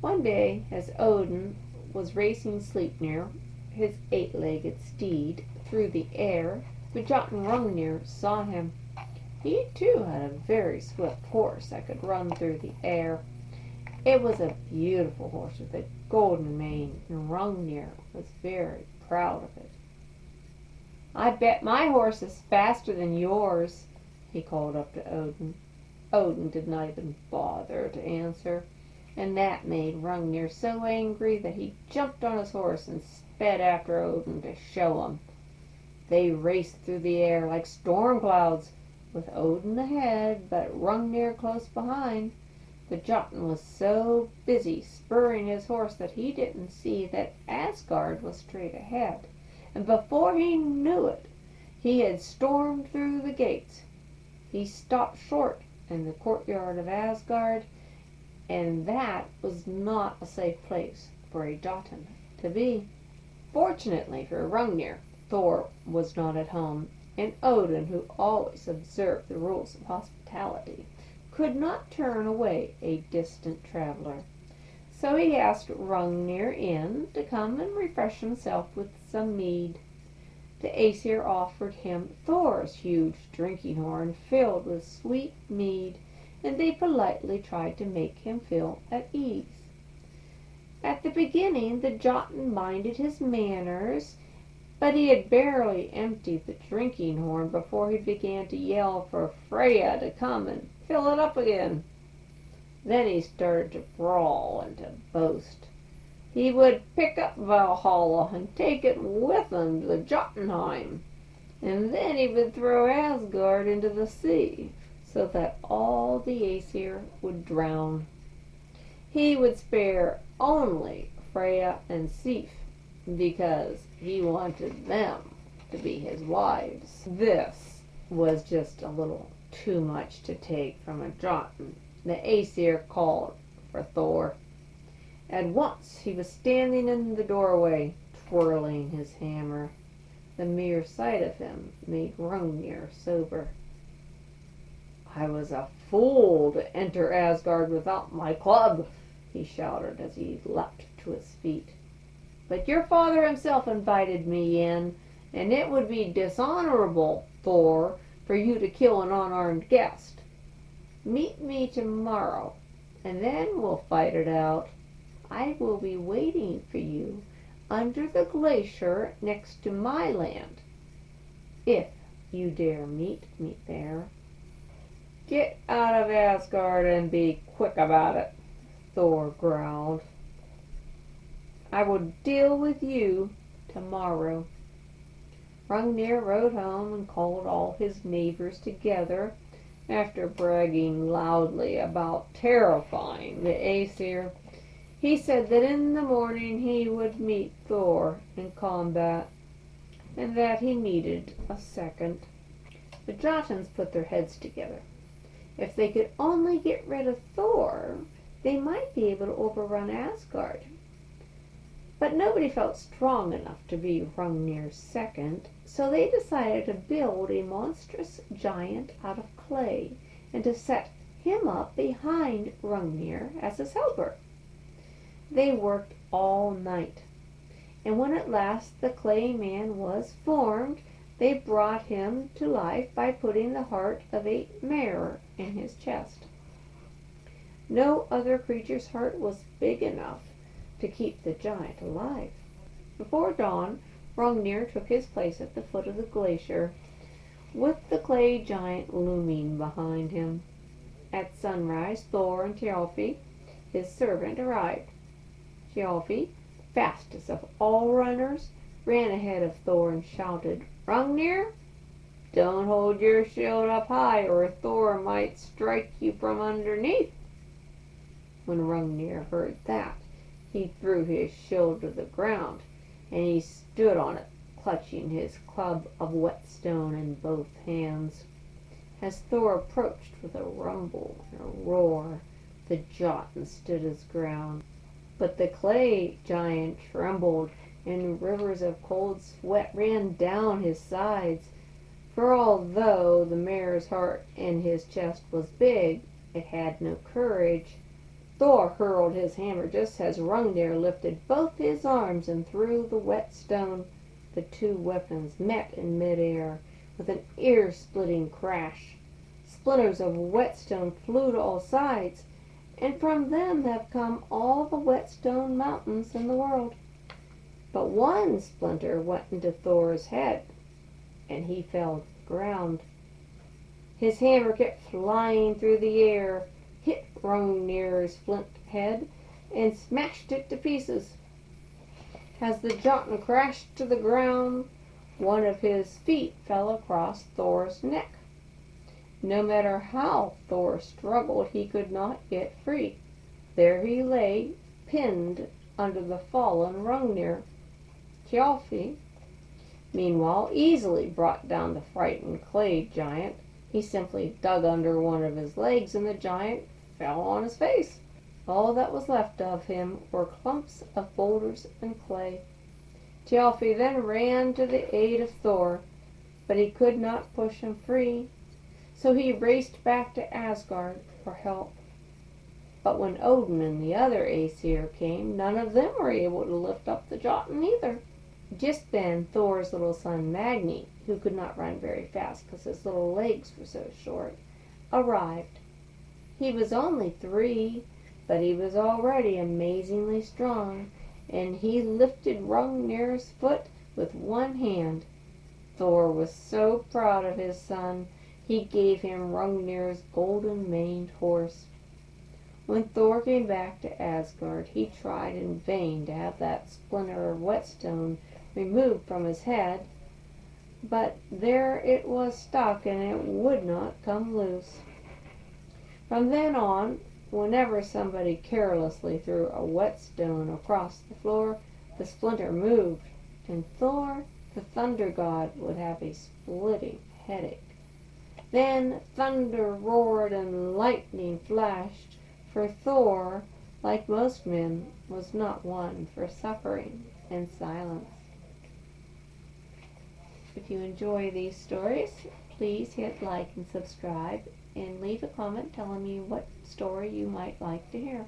One day, as Odin was racing Sleipnir, his eight-legged steed, through the air, the jotun Hrungnir saw him. He too had a very swift horse that could run through the air. It was a beautiful horse with a golden mane, and Hrungnir was very proud of it. "I bet my horse is faster than yours," he called up to Odin. Odin did not even bother to answer, and that made Hrungnir so angry that he jumped on his horse and sped after Odin to show him. They raced through the air like storm clouds, with Odin ahead but Hrungnir close behind. The Jotun was so busy spurring his horse that he didn't see that Asgard was straight ahead, and before he knew it, he had stormed through the gates. He stopped short in the courtyard of Asgard, and that was not a safe place for a Jotun to be. Fortunately for Hrungnir, Thor was not at home, and Odin, who always observed the rules of hospitality, could not turn away a distant traveler. So he asked Hrungnir in to come and refresh himself with some mead. The Aesir offered him Thor's huge drinking horn filled with sweet mead, and they politely tried to make him feel at ease. At the beginning the Jotun minded his manners, but he had barely emptied the drinking horn before he began to yell for Freya to come and fill it up again. Then he started to brawl and to boast. He would pick up Valhalla and take it with him to Jotunheim, and then he would throw Asgard into the sea, so that all the Aesir would drown. He would spare only Freya and Sif, because he wanted them to be his wives. This was just a little too much to take from a Jotun. The Aesir called for Thor. At once he was standing in the doorway, twirling his hammer. The mere sight of him made Hrungnir sober. "I was a fool to enter Asgard without my club," he shouted as he leapt to his feet. "But your father himself invited me in, and it would be dishonorable, Thor, for you to kill an unarmed guest. Meet me tomorrow, and then we'll fight it out. I will be waiting for you under the glacier next to my land, if you dare meet me there." "Get out of Asgard and be quick about it," Thor growled. "I will deal with you tomorrow." Hrungnir rode home and called all his neighbors together. After bragging loudly about terrifying the Aesir, he said that in the morning he would meet Thor in combat, and that he needed a second. The Jotuns put their heads together. If they could only get rid of Thor, they might be able to overrun Asgard. But nobody felt strong enough to be Hrungnir's second, so they decided to build a monstrous giant out of clay and to set him up behind Hrungnir as his helper. They worked all night, and when at last the clay man was formed, they brought him to life by putting the heart of a mare in his chest. No other creature's heart was big enough to keep the giant alive. Before dawn, Hrungnir took his place at the foot of the glacier, with the clay giant looming behind him. At sunrise, Thor and Thjalfi, his servant, arrived. Thjalfi, fastest of all runners, ran ahead of Thor and shouted, "Hrungnir, don't hold your shield up high, or Thor might strike you from underneath." When Hrungnir heard that, he threw his shield to the ground, and he stood on it, clutching his club of whetstone in both hands. As Thor approached with a rumble and a roar, the Jotun stood his ground. But the clay giant trembled, and rivers of cold sweat ran down his sides. For although the mare's heart in his chest was big, it had no courage. Thor hurled his hammer just as Hrungnir lifted both his arms and threw the whetstone. The two weapons met in midair with an ear-splitting crash. Splinters of whetstone flew to all sides, and from them have come all the whetstone mountains in the world. But one splinter went into Thor's head, and he fell to the ground. His hammer kept flying through the air, hit Hrungnir's flint head, and smashed it to pieces. As the jotun crashed to the ground, one of his feet fell across Thor's neck. No matter how Thor struggled, he could not get free. There he lay, pinned under the fallen Hrungnir. Thjalfi, meanwhile, easily brought down the frightened clay giant. He simply dug under one of his legs, and the giant fell on his face. All that was left of him were clumps of boulders and clay. Thjalfi then ran to the aid of Thor, but he could not push him free, so he raced back to Asgard for help. But when Odin and the other Aesir came, none of them were able to lift up the Jotun either. Just then Thor's little son Magni, who could not run very fast because his little legs were so short, arrived. He was only 3, but he was already amazingly strong, and he lifted Hrungnir's foot with one hand. Thor was so proud of his son, he gave him Hrungnir's golden-maned horse. When Thor came back to Asgard, he tried in vain to have that splinter of whetstone removed from his head, but there it was stuck, and it would not come loose. From then on, whenever somebody carelessly threw a whetstone across the floor, the splinter moved, and Thor, the thunder god, would have a splitting headache. Then thunder roared and lightning flashed, for Thor, like most men, was not one for suffering in silence. If you enjoy these stories, please hit like and subscribe, and leave a comment telling me what story you might like to hear.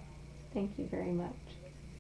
Thank you very much.